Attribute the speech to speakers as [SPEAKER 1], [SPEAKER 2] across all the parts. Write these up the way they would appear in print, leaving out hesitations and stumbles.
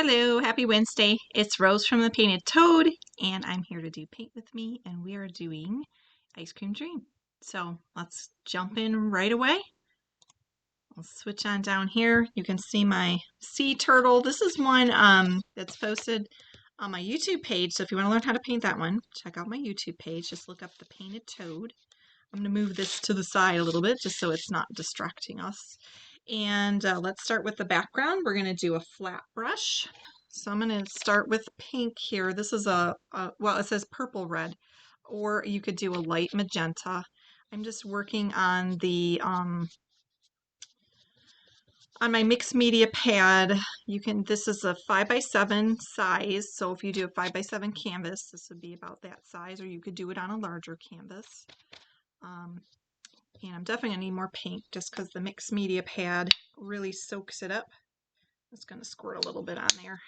[SPEAKER 1] Hello, happy Wednesday. It's Rose from the Painted Toad, and I'm here to do Paint With Me, and we are doing Ice Cream Dream. So let's jump in right away. I'll switch on down here. You can see my sea turtle. This is one that's posted on my YouTube page, so if you want to learn how to paint that one, check out my YouTube page. Just look up the Painted Toad. I'm going to move this to the side a little bit just so it's not distracting us. And let's start with the background. We're going to do a flat brush. So I'm going to start with pink here. This is well, it says purple red, or you could do a light magenta. I'm just working on the on my mixed media pad. This is a 5x7 size. So if you do a 5x7 canvas, this would be about that size, or you could do it on a larger canvas. And I'm definitely going to need more paint just because the mixed media pad really soaks it up. I'm just going to squirt a little bit on there.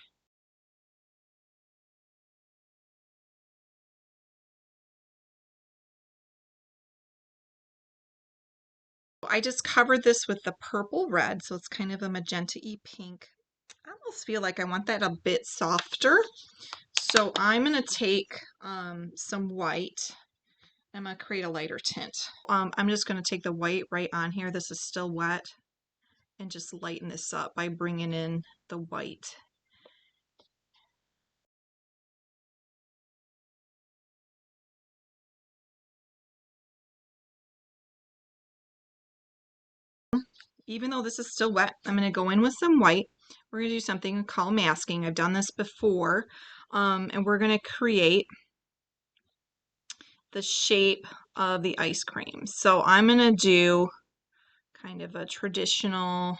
[SPEAKER 1] I just covered this with the purple red, so it's kind of a magenta-y pink. I almost feel like I want that a bit softer. So I'm going to take some white. I'm going to create a lighter tint. I'm just going to take the white right on here. This is still wet. And just lighten this up by bringing in the white. Even though this is still wet, I'm going to go in with some white. We're going to do something called masking. I've done this before. And we're going to create the shape of the ice cream. So I'm going to do kind of a traditional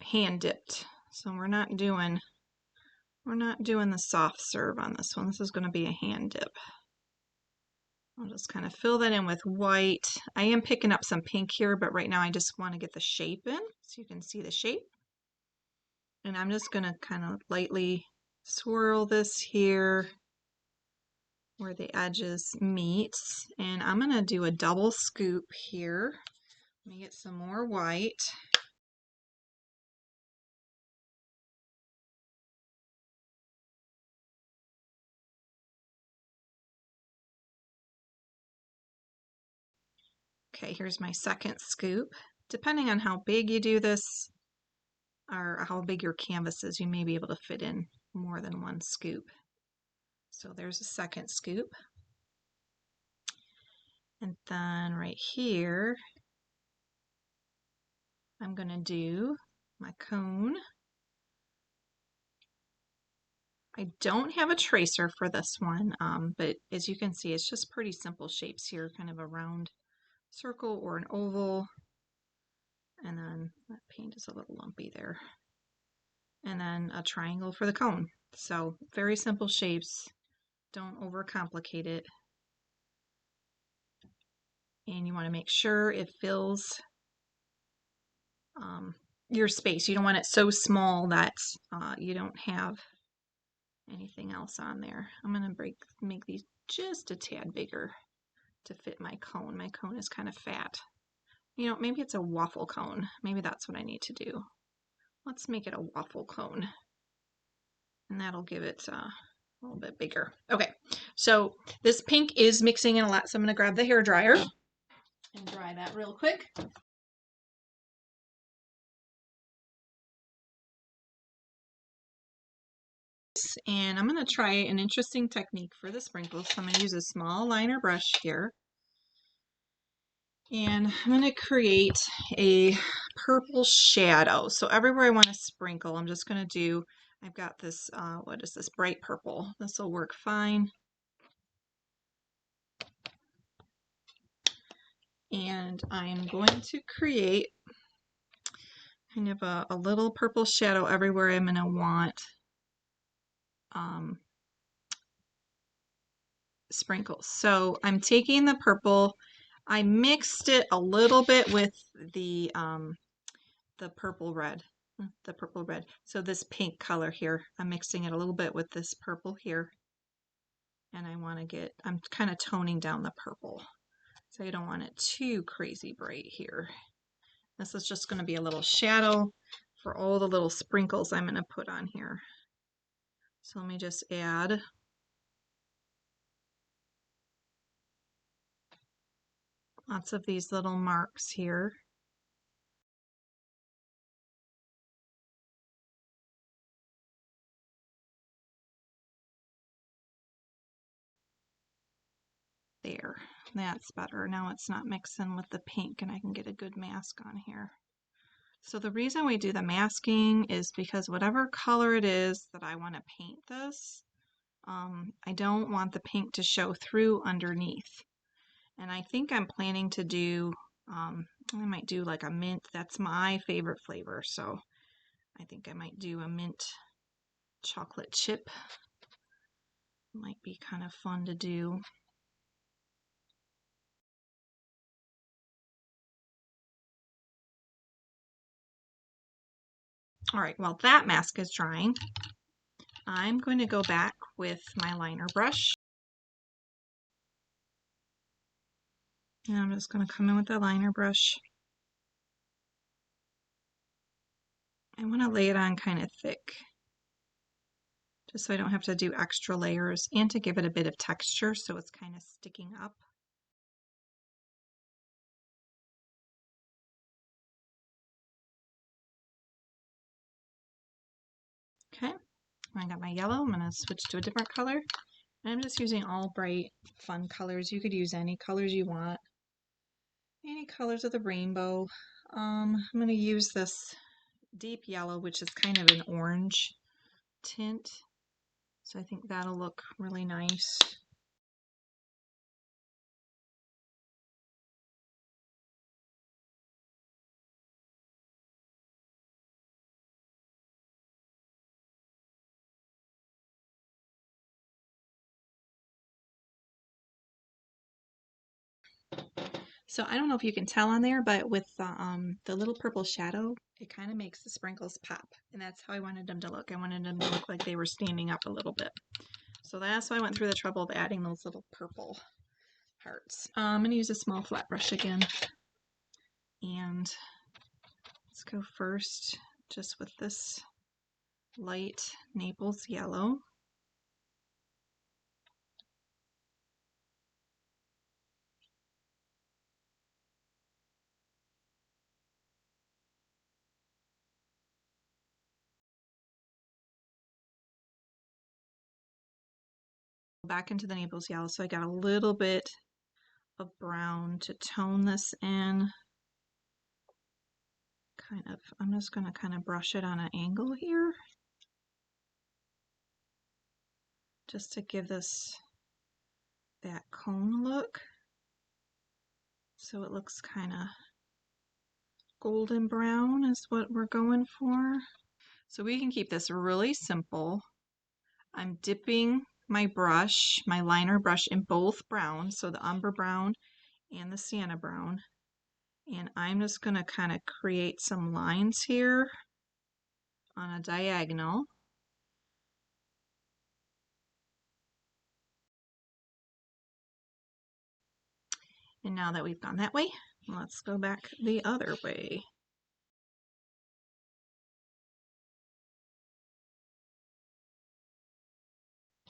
[SPEAKER 1] hand dipped. So we're not doing the soft serve on this one. This is going to be a hand dip. I'll just kind of fill that in with white. I am picking up some pink here, but right now I just want to get the shape in so you can see the shape. And I'm just going to kind of lightly swirl this here where the edges meet. And I'm going to do a double scoop here. Let me get some more white. Okay, here's my second scoop. Depending on how big you do this, or how big your canvas is, you may be able to fit in more than one scoop. So there's a second scoop. And then right here, I'm going to do my cone. I don't have a tracer for this one, but as you can see, it's just pretty simple shapes here, kind of a round circle or an oval. And then that paint is a little lumpy there. And then a triangle for the cone. So very simple shapes. Don't overcomplicate it. And you want to make sure it fills your space. You don't want it so small that you don't have anything else on there. I'm going to make these just a tad bigger to fit my cone. My cone is kind of fat. You know, maybe it's a waffle cone. Maybe that's what I need to do. Let's make it a waffle cone. And that'll give it a little bit bigger. Okay, so this pink is mixing in a lot, so I'm going to grab the hairdryer and dry that real quick. And I'm going to try an interesting technique for the sprinkles. So I'm going to use a small liner brush here. And I'm going to create a purple shadow. So everywhere I want to sprinkle, I'm just going to do, I've got this, what is this, bright purple. This will work fine. And I'm going to create kind of a little purple shadow everywhere I'm going to want sprinkles. So I'm taking the purple, I mixed it a little bit with the purple red. So this pink color here, I'm mixing it a little bit with this purple here. And I'm kind of toning down the purple. So I don't want it too crazy bright here. This is just going to be a little shadow for all the little sprinkles I'm going to put on here. So let me just add lots of these little marks here. There, that's better. Now it's not mixing with the pink and I can get a good mask on here. So the reason we do the masking is because whatever color it is that I want to paint this, I don't want the pink to show through underneath. And I think I'm planning to do, I might do like a mint. That's my favorite flavor. So I think I might do a mint chocolate chip. Might be kind of fun to do. All right, while that mask is drying, I'm going to go back with my liner brush. And I'm just going to come in with the liner brush. I want to lay it on kind of thick, just so I don't have to do extra layers, and to give it a bit of texture so it's kind of sticking up. Okay, I got my yellow. I'm going to switch to a different color. I'm just using all bright, fun colors. You could use any colors you want. Any colors of the rainbow. I'm going to use this deep yellow, which is kind of an orange tint. So I think that'll look really nice. So I don't know if you can tell on there, but with the little purple shadow, it kind of makes the sprinkles pop. And that's how I wanted them to look. I wanted them to look like they were standing up a little bit. So that's why I went through the trouble of adding those little purple parts. I'm going to use a small flat brush again. And let's go first just with this light Naples yellow. Back into the Naples yellow, so I got a little bit of brown to tone this in. I'm just going to kind of brush it on an angle here, just to give this that cone look. So it looks kind of golden brown is what we're going for. So we can keep this really simple. I'm dipping my brush, my liner brush, in both browns, so the umber brown and the sienna brown. And I'm just going to kind of create some lines here on a diagonal. And now that we've gone that way, let's go back the other way.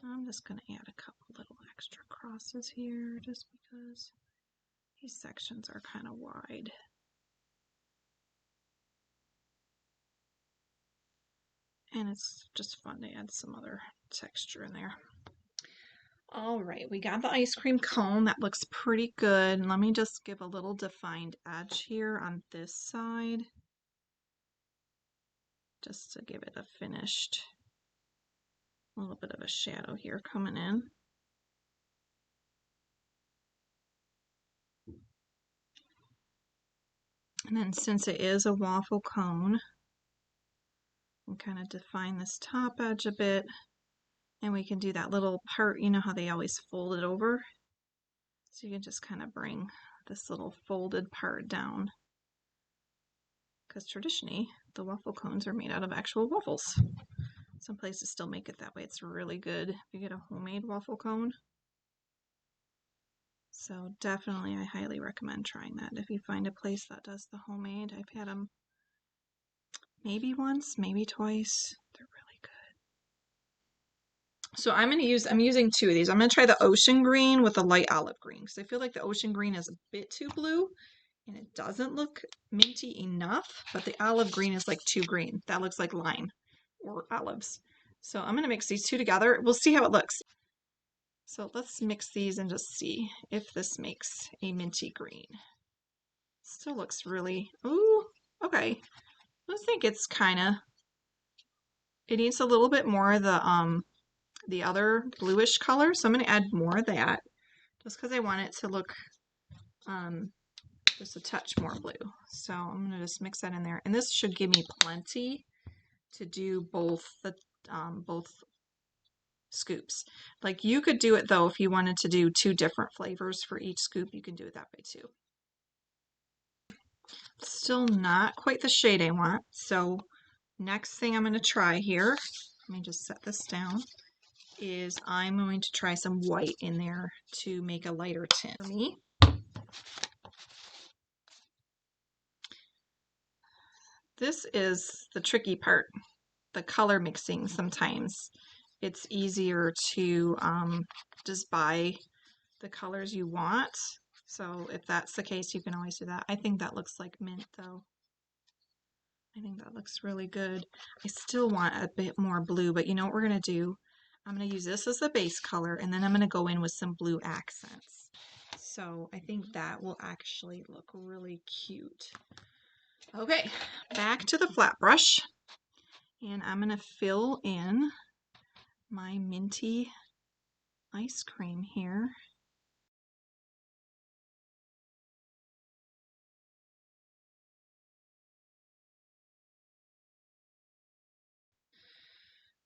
[SPEAKER 1] I'm just going to add a couple little extra crosses here just because these sections are kind of wide. And it's just fun to add some other texture in there. All right, we got the ice cream cone. That looks pretty good. Let me just give a little defined edge here on this side, just to give it a finished, a little bit of a shadow here coming in. And then since it is a waffle cone, we kind of define this top edge a bit, and we can do that little part, you know how they always fold it over? So you can just kind of bring this little folded part down, because traditionally the waffle cones are made out of actual waffles. Some places still make it that way. It's really good if you get a homemade waffle cone. So definitely I highly recommend trying that if you find a place that does the homemade. I've had them maybe once, maybe twice. They're really good. So I'm using two of these. I'm gonna try the ocean green with the light olive green because I feel like the ocean green is a bit too blue and it doesn't look minty enough, but the olive green is like too green. That looks like lime or olives. So I'm gonna mix these two together. We'll see how it looks. So let's mix these and just see if this makes a minty green. Still looks really, ooh, okay. I think it's it needs a little bit more of the other bluish color, so I'm going to add more of that just because I want it to look um, just a touch more blue. So I'm going to just mix that in there, and this should give me plenty to do both both scoops. Like you could do it though if you wanted to do two different flavors for each scoop, you can do it that way too. Still not quite the shade I want, so next thing I'm going to try here, let me just set this down, is I'm going to try some white in there to make a lighter tint for me. This is the tricky part, the color mixing sometimes. It's easier to just buy the colors you want. So if that's the case, you can always do that. I think that looks like mint though. I think that looks really good. I still want a bit more blue, but you know what we're going to do? I'm going to use this as the base color, and then I'm going to go in with some blue accents. So I think that will actually look really cute. Okay, back to the flat brush, and I'm going to fill in my minty ice cream here.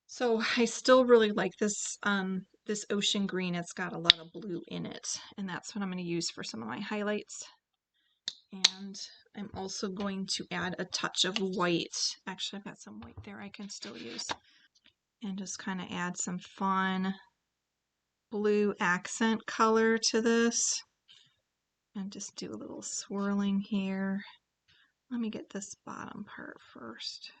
[SPEAKER 1] So I still really like this ocean green. It's got a lot of blue in it, and that's what I'm going to use for some of my highlights. And I'm also going to add a touch of white. Actually, I've got some white there I can still use. And just kind of add some fun blue accent color to this. And just do a little swirling here. Let me get this bottom part first.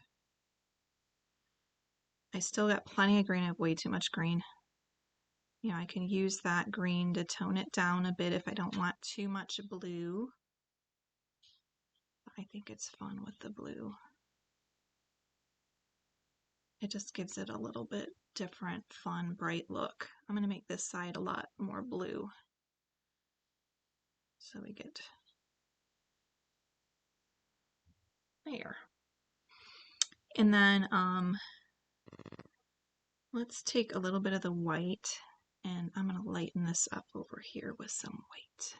[SPEAKER 1] I still got plenty of green. I have way too much green. You know, I can use that green to tone it down a bit if I don't want too much blue. I think it's fun with the blue. It just gives it a little bit different, fun, bright look. I'm going to make this side a lot more blue. So we get there. And then let's take a little bit of the white, and I'm going to lighten this up over here with some white.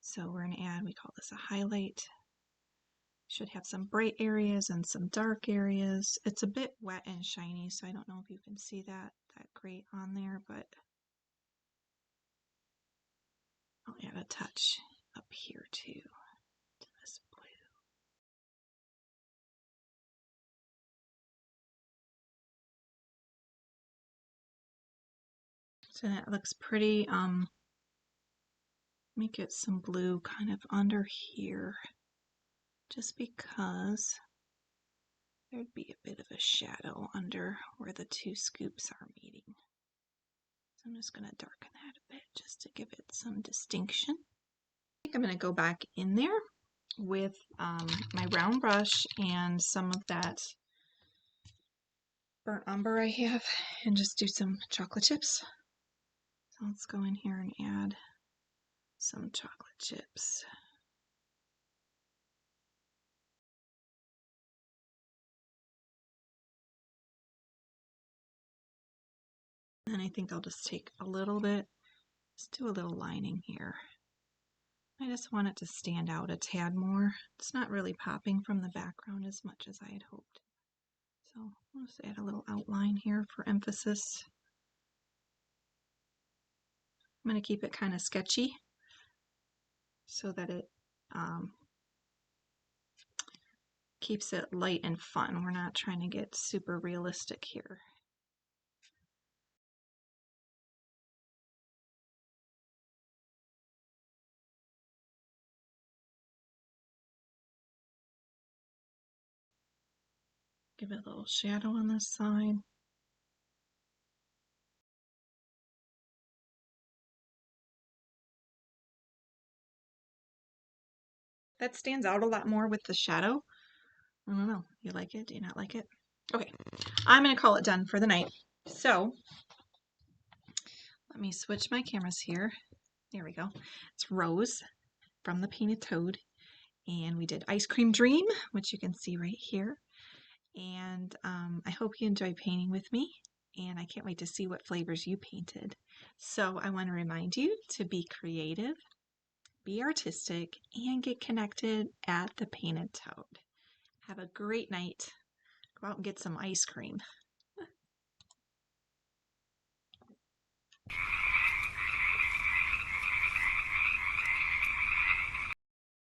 [SPEAKER 1] So we're going to add, we call this a highlight. Should have some bright areas and some dark areas. It's a bit wet and shiny, so I don't know if you can see that great on there, but I'll add a touch up here too to this blue. So that looks pretty. Let me get some blue kind of under here, just because there'd be a bit of a shadow under where the two scoops are meeting. So I'm just going to darken that a bit just to give it some distinction. I think I'm going to go back in there with my round brush and some of that burnt umber I have, and just do some chocolate chips. So let's go in here and add some chocolate chips. And I think I'll just take a little bit, just do a little lining here. I just want it to stand out a tad more. It's not really popping from the background as much as I had hoped. So I'll just add a little outline here for emphasis. I'm going to keep it kind of sketchy so that it keeps it light and fun. We're not trying to get super realistic here. Give it a little shadow on this side. That stands out a lot more with the shadow. I don't know. You like it? Do you not like it? Okay, I'm going to call it done for the night. So let me switch my cameras here. There we go. It's Rose from the Painted Toad. And we did Ice Cream Dream, which you can see right here. And I hope you enjoy painting with me. And I can't wait to see what flavors you painted. So I want to remind you to be creative, be artistic, and get connected at the Painted Toad. Have a great night. Go out and get some ice cream.